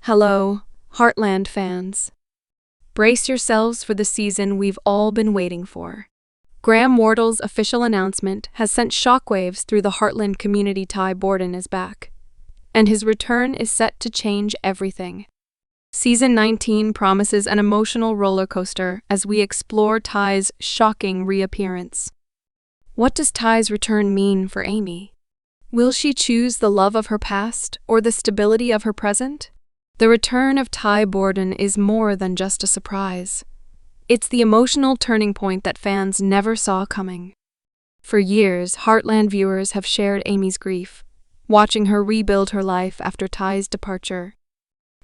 Hello, Heartland fans. Brace yourselves for the season we've all been waiting for. Wardle's official announcement has sent shockwaves through the Heartland community. Borden is back, and his return is set to change everything. Season 19 promises an emotional roller coaster as we explore Ty's shocking reappearance. What does Ty's return mean for Amy? Will she choose the love of her past or the stability of her present? The return of Ty Borden is more than just a surprise. It's the emotional turning point that fans never saw coming. For years, Heartland viewers have shared Amy's grief, watching her rebuild her life after Ty's departure.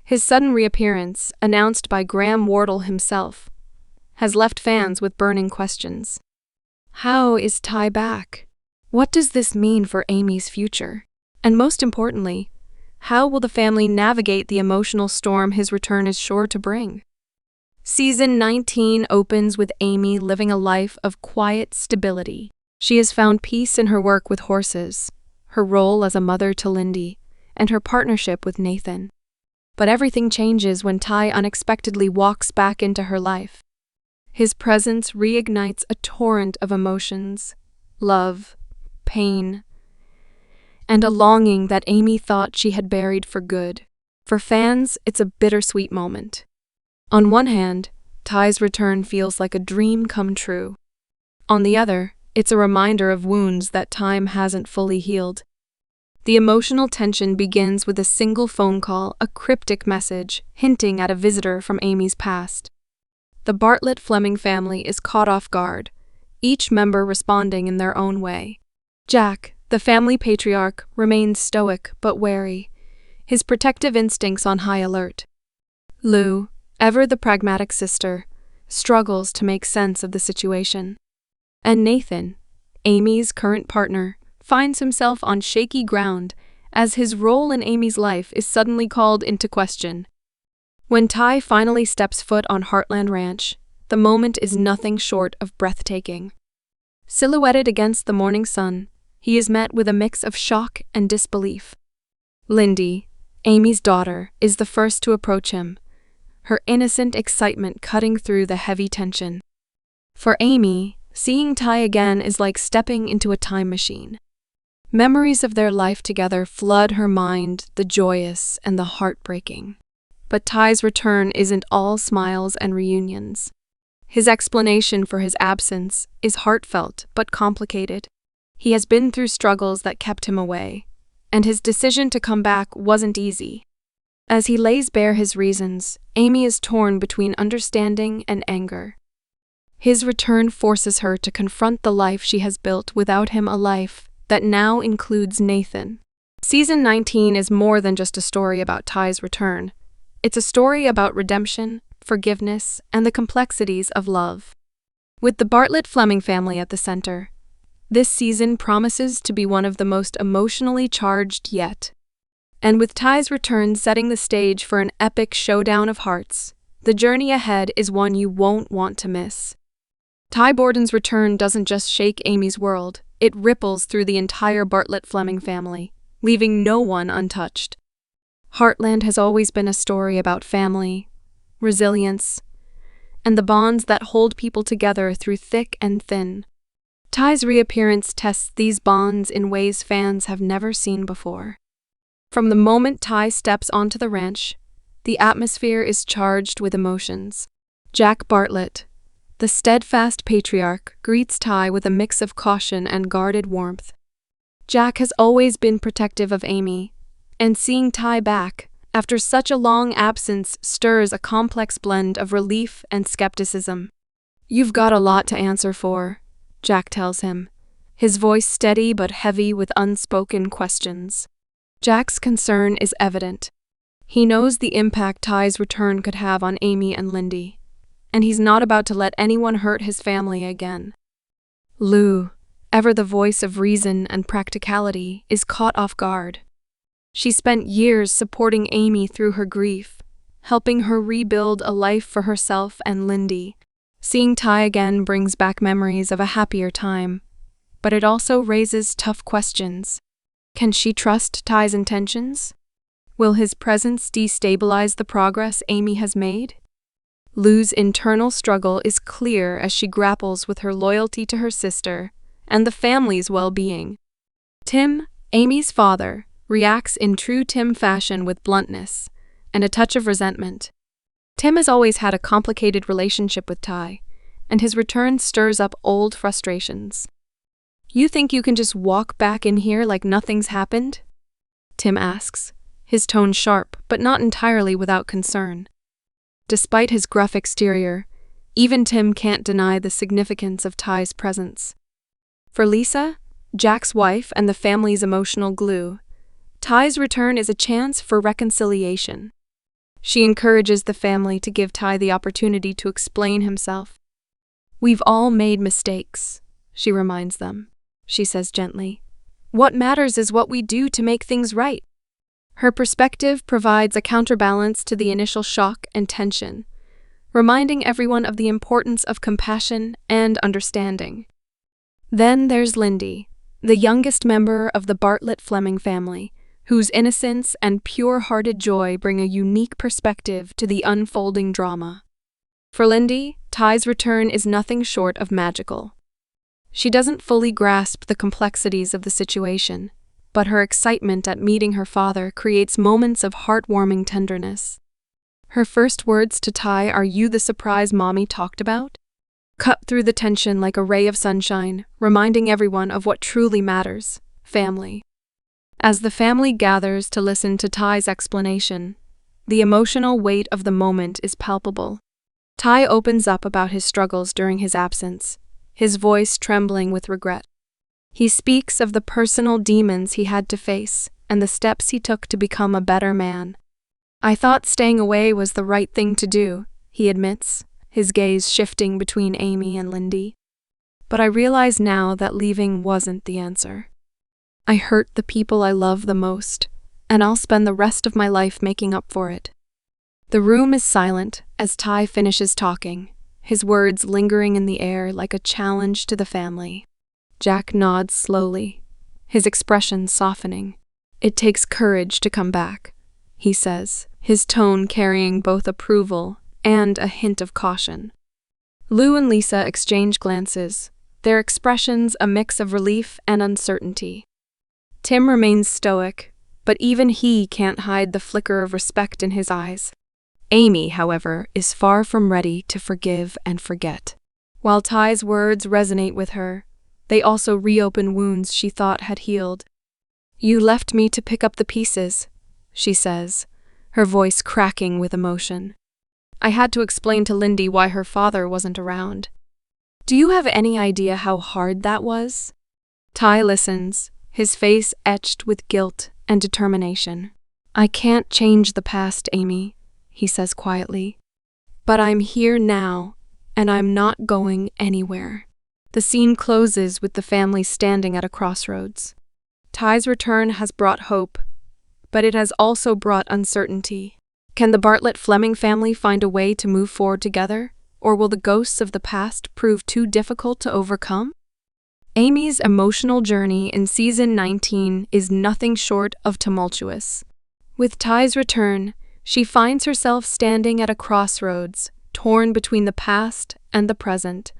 His sudden reappearance, announced by Wardle himself, has left fans with burning questions. How is Ty back? What does this mean for Amy's future? And most importantly, how will the family navigate the emotional storm his return is sure to bring? Season 19 opens with Amy living a life of quiet stability. She has found peace in her work with horses, her role as a mother to Lindy, and her partnership with Nathan. But everything changes when Ty unexpectedly walks back into her life. His presence reignites a torrent of emotions: love, pain, and a longing that Amy thought she had buried for good. For fans, it's a bittersweet moment. On one hand, Ty's return feels like a dream come true. On the other, it's a reminder of wounds that time hasn't fully healed. The emotional tension begins with a single phone call, a cryptic message hinting at a visitor from Amy's past. The Bartlett-Fleming family is caught off guard, each member responding in their own way. Jack, the family patriarch, remains stoic but wary, his protective instincts on high alert. Lou, ever the pragmatic sister, struggles to make sense of the situation. And Nathan, Amy's current partner, finds himself on shaky ground as his role in Amy's life is suddenly called into question. When Ty finally steps foot on Heartland Ranch, the moment is nothing short of breathtaking. Silhouetted against the morning sun, he is met with a mix of shock and disbelief. Lindy, Amy's daughter, is the first to approach him, her innocent excitement cutting through the heavy tension. For Amy, seeing Ty again is like stepping into a time machine. Memories of their life together flood her mind, the joyous and the heartbreaking. But Ty's return isn't all smiles and reunions. His explanation for his absence is heartfelt but complicated. He has been through struggles that kept him away, and his decision to come back wasn't easy. As he lays bare his reasons, Amy is torn between understanding and anger. His return forces her to confront the life she has built without him, a life that now includes Nathan. Season 19 is more than just a story about Ty's return. It's a story about redemption, forgiveness, and the complexities of love. With the Bartlett-Fleming family at the center, this season promises to be one of the most emotionally charged yet. And with Ty's return setting the stage for an epic showdown of hearts, the journey ahead is one you won't want to miss. Ty Borden's return doesn't just shake Amy's world, it ripples through the entire Bartlett-Fleming family, leaving no one untouched. Heartland has always been a story about family, resilience, and the bonds that hold people together through thick and thin. Ty's reappearance tests these bonds in ways fans have never seen before. From the moment Ty steps onto the ranch, the atmosphere is charged with emotions. Jack Bartlett, the steadfast patriarch, greets Ty with a mix of caution and guarded warmth. Jack has always been protective of Amy, and seeing Ty back, after such a long absence, stirs a complex blend of relief and skepticism. "You've got a lot to answer for," Jack tells him, his voice steady but heavy with unspoken questions. Jack's concern is evident. He knows the impact Ty's return could have on Amy and Lindy, and he's not about to let anyone hurt his family again. Lou, ever the voice of reason and practicality, is caught off guard. She spent years supporting Amy through her grief, helping her rebuild a life for herself and Lindy. Seeing Ty again brings back memories of a happier time, but it also raises tough questions. Can she trust Ty's intentions? Will his presence destabilize the progress Amy has made? Lou's internal struggle is clear as she grapples with her loyalty to her sister and the family's well-being. Tim, Amy's father, reacts in true Tim fashion with bluntness and a touch of resentment. Tim has always had a complicated relationship with Ty, and his return stirs up old frustrations. "You think you can just walk back in here like nothing's happened?" Tim asks, his tone sharp but not entirely without concern. Despite his gruff exterior, even Tim can't deny the significance of Ty's presence. For Lisa, Jack's wife and the family's emotional glue, Ty's return is a chance for reconciliation. She encourages the family to give Ty the opportunity to explain himself. "We've all made mistakes," she reminds them. She says gently, "What matters is what we do to make things right." Her perspective provides a counterbalance to the initial shock and tension, reminding everyone of the importance of compassion and understanding. Then there's Lindy, the youngest member of the Bartlett-Fleming family, whose innocence and pure-hearted joy bring a unique perspective to the unfolding drama. For Lindy, Ty's return is nothing short of magical. She doesn't fully grasp the complexities of the situation, but her excitement at meeting her father creates moments of heartwarming tenderness. Her first words to Ty are, "You the surprise Mommy talked about?" cut through the tension like a ray of sunshine, reminding everyone of what truly matters: family. As the family gathers to listen to Ty's explanation, the emotional weight of the moment is palpable. Ty opens up about his struggles during his absence, his voice trembling with regret. He speaks of the personal demons he had to face and the steps he took to become a better man. "I thought staying away was the right thing to do," he admits, his gaze shifting between Amy and Lindy. "But I realize now that leaving wasn't the answer. I hurt the people I love the most, and I'll spend the rest of my life making up for it." The room is silent as Ty finishes talking, his words lingering in the air like a challenge to the family. Jack nods slowly, his expression softening. "It takes courage to come back," he says, his tone carrying both approval and a hint of caution. Lou and Lisa exchange glances, their expressions a mix of relief and uncertainty. Tim remains stoic, but even he can't hide the flicker of respect in his eyes. Amy, however, is far from ready to forgive and forget. While Ty's words resonate with her, they also reopen wounds she thought had healed. "You left me to pick up the pieces," she says, her voice cracking with emotion. "I had to explain to Lindy why her father wasn't around. Do you have any idea how hard that was?" Ty listens, his face etched with guilt and determination. "I can't change the past, Amy," he says quietly. "But I'm here now, and I'm not going anywhere." The scene closes with the family standing at a crossroads. Ty's return has brought hope, but it has also brought uncertainty. Can the Bartlett-Fleming family find a way to move forward together, or will the ghosts of the past prove too difficult to overcome? Amy's emotional journey in Season 19 is nothing short of tumultuous. With Ty's return, she finds herself standing at a crossroads, torn between the past and the present,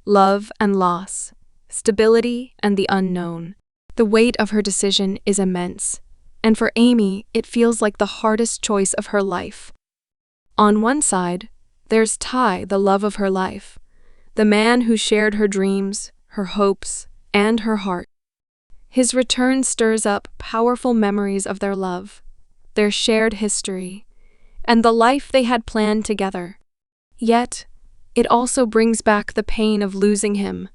love and loss, stability and the unknown. The weight of her decision is immense, and for Amy, it feels like the hardest choice of her life. On one side, there's Ty, the love of her life, the man who shared her dreams, her hopes, and her heart. His return stirs up powerful memories of their love, their shared history, and the life they had planned together. Yet, it also brings back the pain of losing him,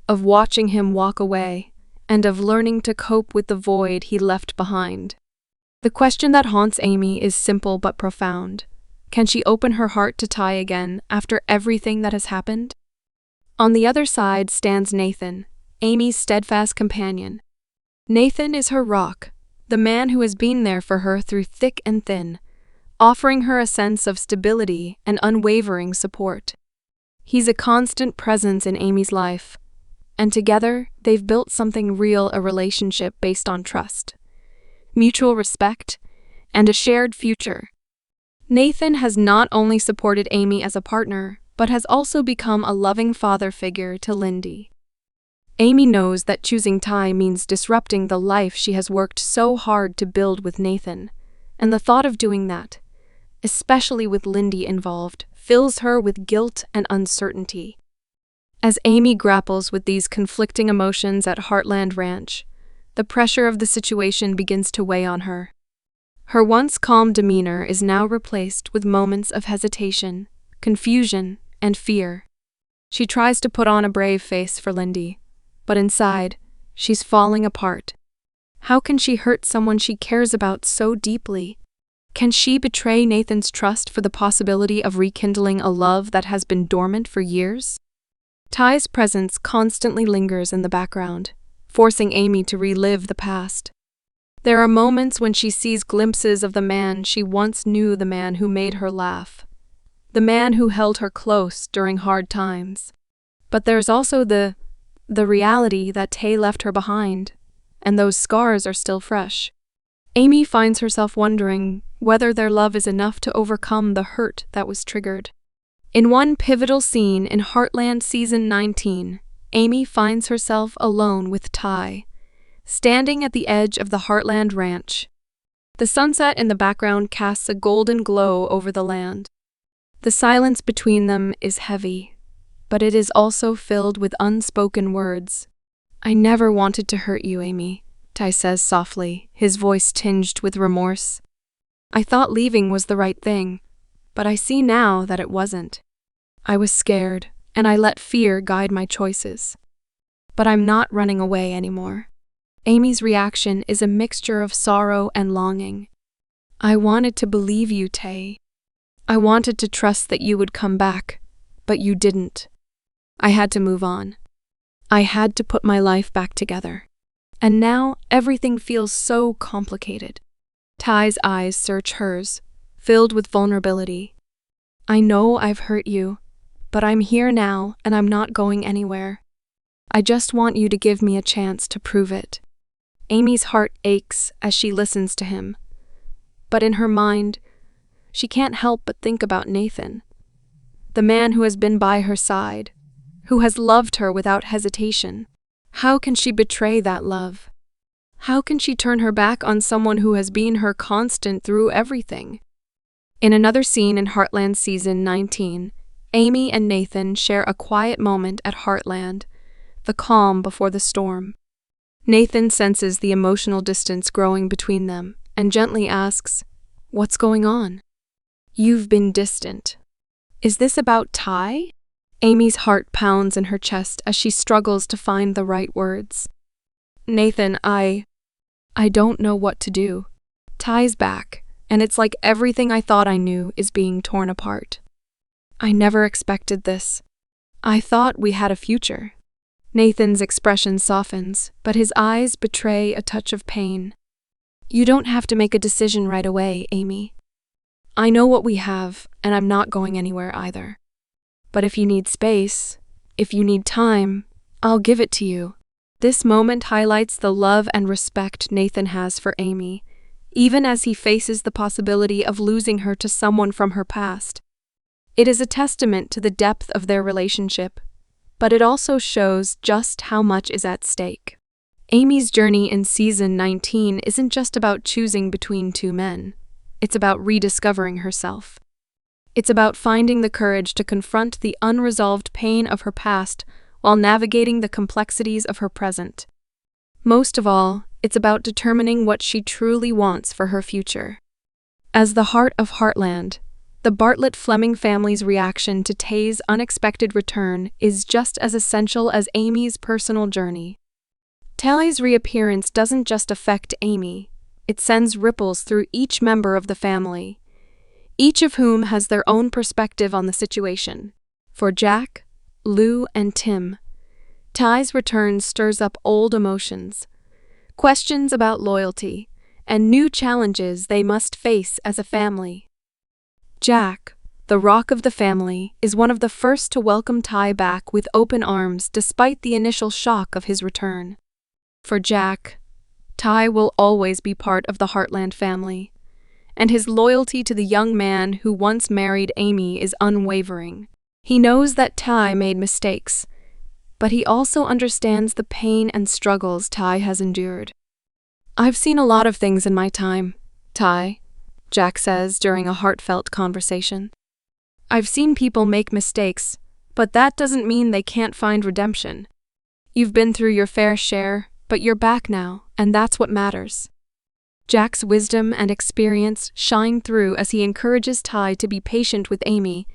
of watching him walk away, and of learning to cope with the void he left behind. The question that haunts Amy is simple but profound. Can she open her heart to Ty again after everything that has happened? On the other side stands Nathan, Amy's steadfast companion. Nathan is her rock, the man who has been there for her through thick and thin, offering her a sense of stability and unwavering support. He's a constant presence in Amy's life, and together they've built something real, a relationship based on trust, mutual respect, and a shared future. Nathan has not only supported Amy as a partner, but has also become a loving father figure to Lindy. Amy knows that choosing Ty means disrupting the life she has worked so hard to build with Nathan, and the thought of doing that, especially with Lindy involved, fills her with guilt and uncertainty. As Amy grapples with these conflicting emotions at Heartland Ranch, the pressure of the situation begins to weigh on her. Her once calm demeanor is now replaced with moments of hesitation, confusion, and fear. She tries to put on a brave face for Lindy, but inside, she's falling apart. How can she hurt someone she cares about so deeply? Can she betray Nathan's trust for the possibility of rekindling a love that has been dormant for years? Ty's presence constantly lingers in the background, forcing Amy to relive the past. There are moments when she sees glimpses of the man she once knew, the man who made her laugh, the man who held her close during hard times. But there's also the reality that Tay left her behind, and those scars are still fresh. Amy finds herself wondering whether their love is enough to overcome the hurt that was triggered. In one pivotal scene in Heartland Season 19, Amy finds herself alone with Ty, standing at the edge of the Heartland Ranch. The sunset in the background casts a golden glow over the land. The silence between them is heavy, but it is also filled with unspoken words. "I never wanted to hurt you, Amy," Ty says softly, his voice tinged with remorse. "I thought leaving was the right thing, but I see now that it wasn't. I was scared, and I let fear guide my choices. But I'm not running away anymore." Amy's reaction is a mixture of sorrow and longing. "I wanted to believe you, Tay. I wanted to trust that you would come back, but you didn't. I had to move on. I had to put my life back together. And now everything feels so complicated." Ty's eyes search hers, filled with vulnerability. "I know I've hurt you, but I'm here now and I'm not going anywhere. I just want you to give me a chance to prove it." Amy's heart aches as she listens to him, but in her mind, she can't help but think about Nathan, the man who has been by her side, who has loved her without hesitation. How can she betray that love? How can she turn her back on someone who has been her constant through everything? In another scene in Heartland Season 19, Amy and Nathan share a quiet moment at Heartland, the calm before the storm. Nathan senses the emotional distance growing between them and gently asks, "What's going on? You've been distant. Is this about Ty?" Amy's heart pounds in her chest as she struggles to find the right words. "Nathan, I don't know what to do. Ty's back, and it's like everything I thought I knew is being torn apart. I never expected this. I thought we had a future." Nathan's expression softens, but his eyes betray a touch of pain. "You don't have to make a decision right away, Amy. I know what we have, and I'm not going anywhere either. But if you need space, if you need time, I'll give it to you." This moment highlights the love and respect Nathan has for Amy, even as he faces the possibility of losing her to someone from her past. It is a testament to the depth of their relationship, but it also shows just how much is at stake. Amy's journey in Season 19 isn't just about choosing between two men. It's about rediscovering herself. It's about finding the courage to confront the unresolved pain of her past while navigating the complexities of her present. Most of all, it's about determining what she truly wants for her future. As the heart of Heartland, the Bartlett-Fleming family's reaction to Tay's unexpected return is just as essential as Amy's personal journey. Tay's reappearance doesn't just affect Amy, it sends ripples through each member of the family, each of whom has their own perspective on the situation. For Jack, Lou, and Tim, Tay's return stirs up old emotions, questions about loyalty, and new challenges they must face as a family. Jack, the rock of the family, is one of the first to welcome Tay back with open arms despite the initial shock of his return. For Jack, Tay will always be part of the Heartland family, and his loyalty to the young man who once married Amy is unwavering. He knows that Ty made mistakes, but he also understands the pain and struggles Ty has endured. "I've seen a lot of things in my time, Ty," Jack says during a heartfelt conversation. "I've seen people make mistakes, but that doesn't mean they can't find redemption. You've been through your fair share, but you're back now, and that's what matters." Jack's wisdom and experience shine through as he encourages Ty to be patient with Amy,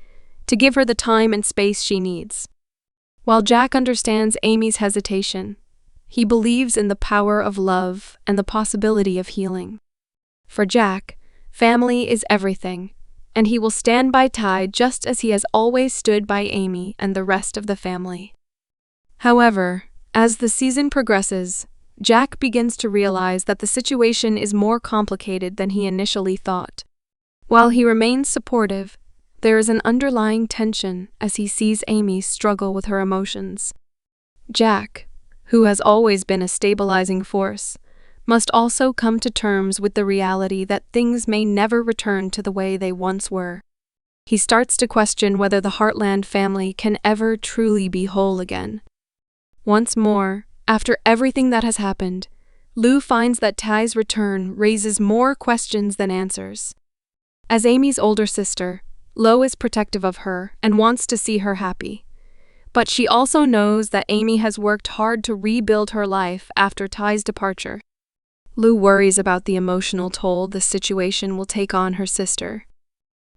to give her the time and space she needs. While Jack understands Amy's hesitation, he believes in the power of love and the possibility of healing. For Jack, family is everything, and he will stand by Ty just as he has always stood by Amy and the rest of the family. However, as the season progresses, Jack begins to realize that the situation is more complicated than he initially thought. While he remains supportive, there is an underlying tension as he sees Amy struggle with her emotions. Jack, who has always been a stabilizing force, must also come to terms with the reality that things may never return to the way they once were. He starts to question whether the Heartland family can ever truly be whole again. Once more, after everything that has happened, Lou finds that Ty's return raises more questions than answers. As Amy's older sister, Lo is protective of her and wants to see her happy. But she also knows that Amy has worked hard to rebuild her life after Ty's departure. Lou worries about the emotional toll the situation will take on her sister.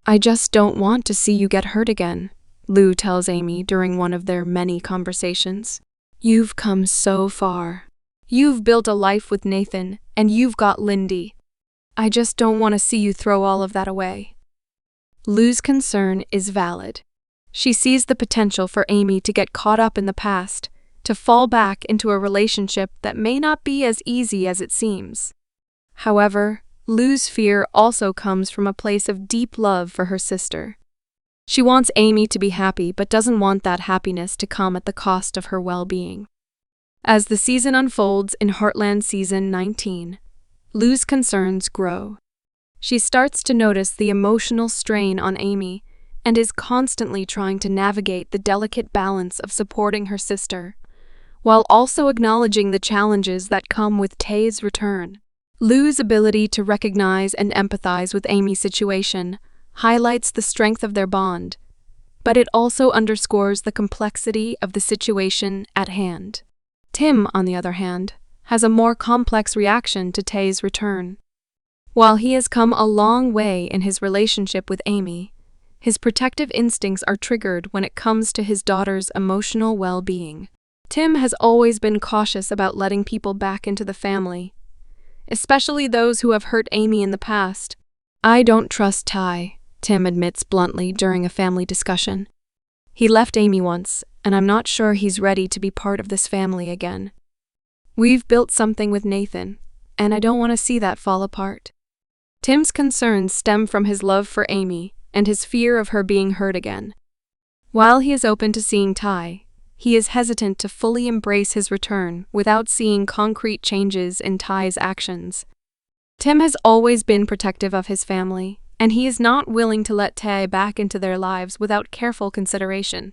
"I just don't want to see you get hurt again," Lou tells Amy during one of their many conversations. "You've come so far. You've built a life with Nathan, and you've got Lindy. I just don't want to see you throw all of that away." Lou's concern is valid. She sees the potential for Amy to get caught up in the past, to fall back into a relationship that may not be as easy as it seems. However, Lou's fear also comes from a place of deep love for her sister. She wants Amy to be happy but doesn't want that happiness to come at the cost of her well-being. As the season unfolds in Heartland Season 19, Lou's concerns grow. She starts to notice the emotional strain on Amy and is constantly trying to navigate the delicate balance of supporting her sister, while also acknowledging the challenges that come with Tay's return. Lou's ability to recognize and empathize with Amy's situation highlights the strength of their bond, but it also underscores the complexity of the situation at hand. Tim, on the other hand, has a more complex reaction to Tay's return. While he has come a long way in his relationship with Amy, his protective instincts are triggered when it comes to his daughter's emotional well-being. Tim has always been cautious about letting people back into the family, especially those who have hurt Amy in the past. "I don't trust Ty," Tim admits bluntly during a family discussion. "He left Amy once, and I'm not sure he's ready to be part of this family again. We've built something with Nathan, and I don't want to see that fall apart." Tim's concerns stem from his love for Amy and his fear of her being hurt again. While he is open to seeing Ty, he is hesitant to fully embrace his return without seeing concrete changes in Ty's actions. Tim has always been protective of his family, and he is not willing to let Tay back into their lives without careful consideration.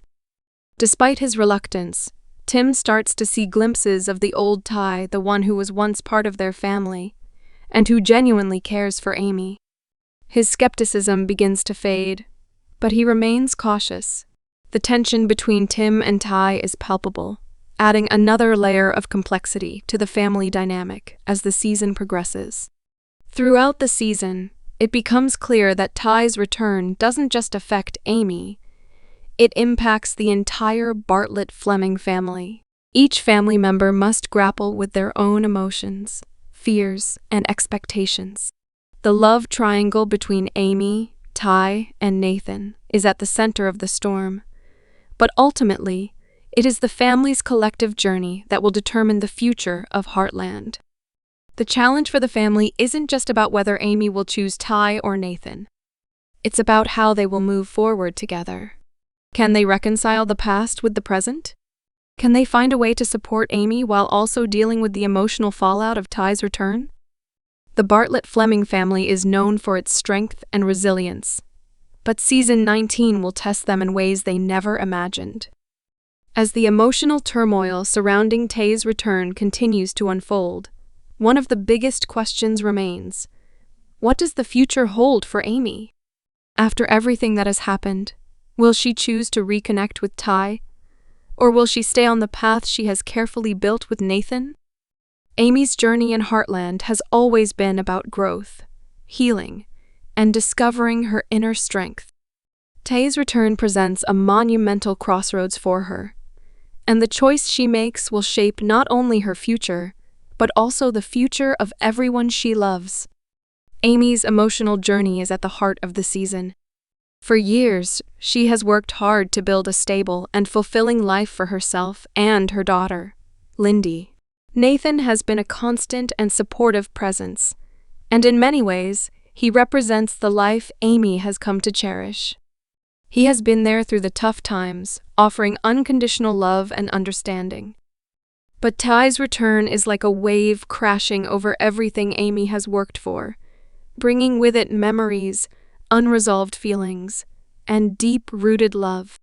Despite his reluctance, Tim starts to see glimpses of the old Ty, the one who was once part of their family, and who genuinely cares for Amy. His skepticism begins to fade, but he remains cautious. The tension between Tim and Ty is palpable, adding another layer of complexity to the family dynamic as the season progresses. Throughout the season, it becomes clear that Ty's return doesn't just affect Amy, it impacts the entire Bartlett-Fleming family. Each family member must grapple with their own emotions, fears, and expectations. The love triangle between Amy, Ty, and Nathan is at the center of the storm, but ultimately, it is the family's collective journey that will determine the future of Heartland. The challenge for the family isn't just about whether Amy will choose Ty or Nathan. It's about how they will move forward together. Can they reconcile the past with the present? Can they find a way to support Amy while also dealing with the emotional fallout of Ty's return? The Bartlett-Fleming family is known for its strength and resilience, but season 19 will test them in ways they never imagined. As the emotional turmoil surrounding Tay's return continues to unfold, one of the biggest questions remains: what does the future hold for Amy? After everything that has happened, will she choose to reconnect with Ty? Or will she stay on the path she has carefully built with Nathan? Amy's journey in Heartland has always been about growth, healing, and discovering her inner strength. Tay's return presents a monumental crossroads for her, and the choice she makes will shape not only her future, but also the future of everyone she loves. Amy's emotional journey is at the heart of the season. For years, she has worked hard to build a stable and fulfilling life for herself and her daughter, Lindy. Nathan has been a constant and supportive presence, and in many ways, he represents the life Amy has come to cherish. He has been there through the tough times, offering unconditional love and understanding. But Ty's return is like a wave crashing over everything Amy has worked for, bringing with it memories, unresolved feelings, and deep-rooted love.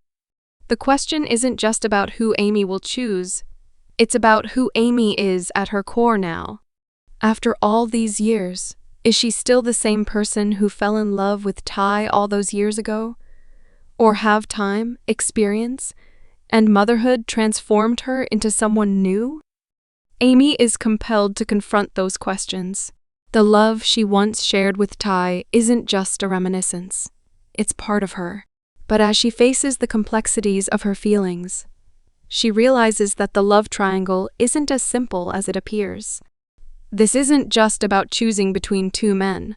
The question isn't just about who Amy will choose, it's about who Amy is at her core now. After all these years, is she still the same person who fell in love with Ty all those years ago? Or have time, experience, and motherhood transformed her into someone new? Amy is compelled to confront those questions. The love she once shared with Ty isn't just a reminiscence. It's part of her. But as she faces the complexities of her feelings, she realizes that the love triangle isn't as simple as it appears. This isn't just about choosing between two men.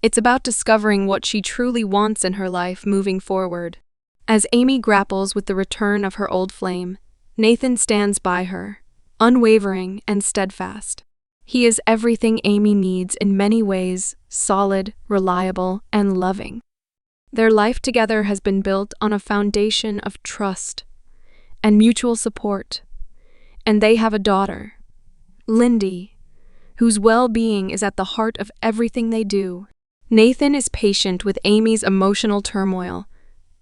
It's about discovering what she truly wants in her life moving forward. As Amy grapples with the return of her old flame, Nathan stands by her, unwavering and steadfast. He is everything Amy needs in many ways: solid, reliable, and loving. Their life together has been built on a foundation of trust and mutual support, and they have a daughter, Lindy, whose well-being is at the heart of everything they do. Nathan is patient with Amy's emotional turmoil,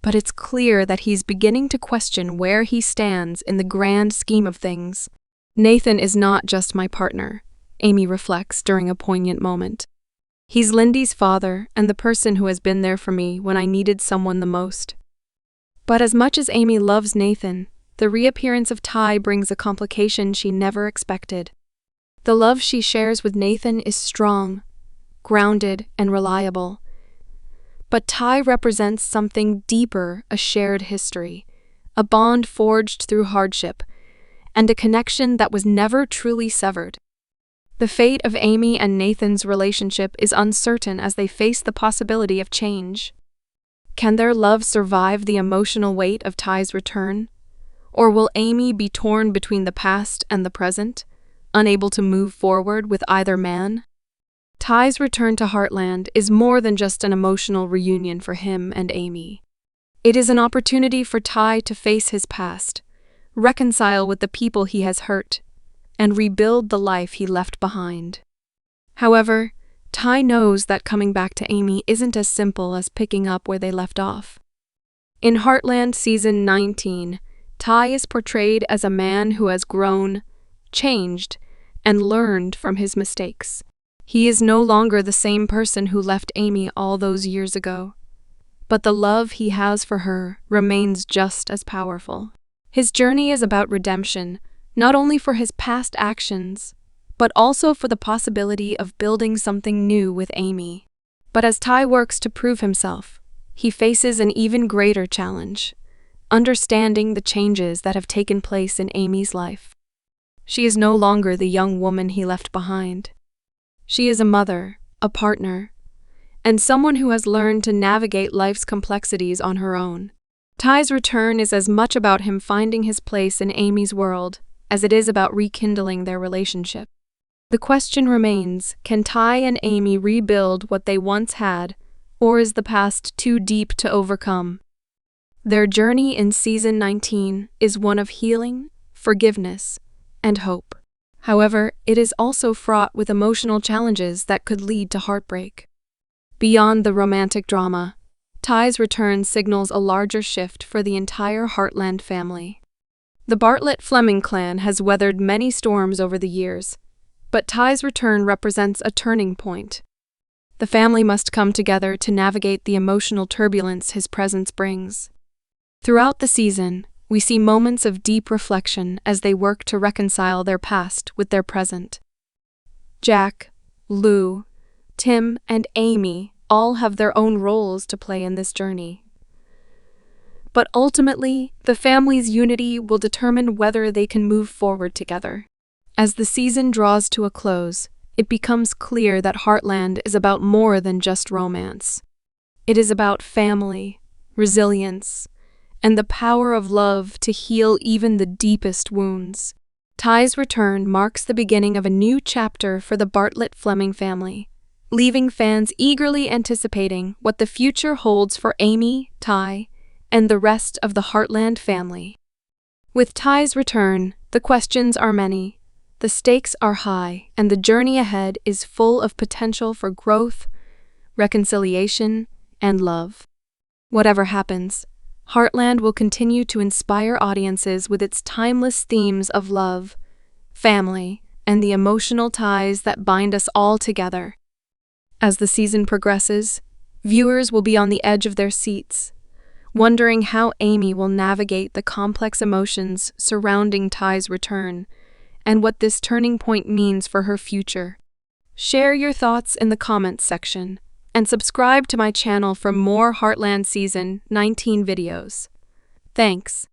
but it's clear that he's beginning to question where he stands in the grand scheme of things. Nathan is not just my partner, Amy reflects during a poignant moment. He's Lindy's father and the person who has been there for me when I needed someone the most. But as much as Amy loves Nathan, the reappearance of Ty brings a complication she never expected. The love she shares with Nathan is strong, grounded, and reliable. But Ty represents something deeper: a shared history, a bond forged through hardship, and a connection that was never truly severed. The fate of Amy and Nathan's relationship is uncertain as they face the possibility of change. Can their love survive the emotional weight of Ty's return? Or will Amy be torn between the past and the present, unable to move forward with either man? Ty's return to Heartland is more than just an emotional reunion for him and Amy. It is an opportunity for Ty to face his past, reconcile with the people he has hurt, and rebuild the life he left behind. However, Ty knows that coming back to Amy isn't as simple as picking up where they left off. In Heartland Season 19, Ty is portrayed as a man who has grown, changed, and learned from his mistakes. He is no longer the same person who left Amy all those years ago, but the love he has for her remains just as powerful. His journey is about redemption, not only for his past actions, but also for the possibility of building something new with Amy. But as Ty works to prove himself, he faces an even greater challenge: understanding the changes that have taken place in Amy's life. She is no longer the young woman he left behind. She is a mother, a partner, and someone who has learned to navigate life's complexities on her own. Ty's return is as much about him finding his place in Amy's world as it is about rekindling their relationship. The question remains: can Ty and Amy rebuild what they once had, or is the past too deep to overcome? Their journey in Season 19 is one of healing, forgiveness, and hope. However, it is also fraught with emotional challenges that could lead to heartbreak. Beyond the romantic drama, Ty's return signals a larger shift for the entire Heartland family. The Bartlett-Fleming clan has weathered many storms over the years, but Ty's return represents a turning point. The family must come together to navigate the emotional turbulence his presence brings. Throughout the season, we see moments of deep reflection as they work to reconcile their past with their present. Jack, Lou, Tim, and Amy all have their own roles to play in this journey. But ultimately, the family's unity will determine whether they can move forward together. As the season draws to a close, it becomes clear that Heartland is about more than just romance. It is about family, resilience, and the power of love to heal even the deepest wounds. Ty's return marks the beginning of a new chapter for the Bartlett-Fleming family, leaving fans eagerly anticipating what the future holds for Amy, Ty, and the rest of the Heartland family. With Ty's return, the questions are many, the stakes are high, and the journey ahead is full of potential for growth, reconciliation, and love. Whatever happens, Heartland will continue to inspire audiences with its timeless themes of love, family, and the emotional ties that bind us all together. As the season progresses, viewers will be on the edge of their seats, wondering how Amy will navigate the complex emotions surrounding Ty's return and what this turning point means for her future. Share your thoughts in the comments section and subscribe to my channel for more Heartland Season 19 videos. Thanks.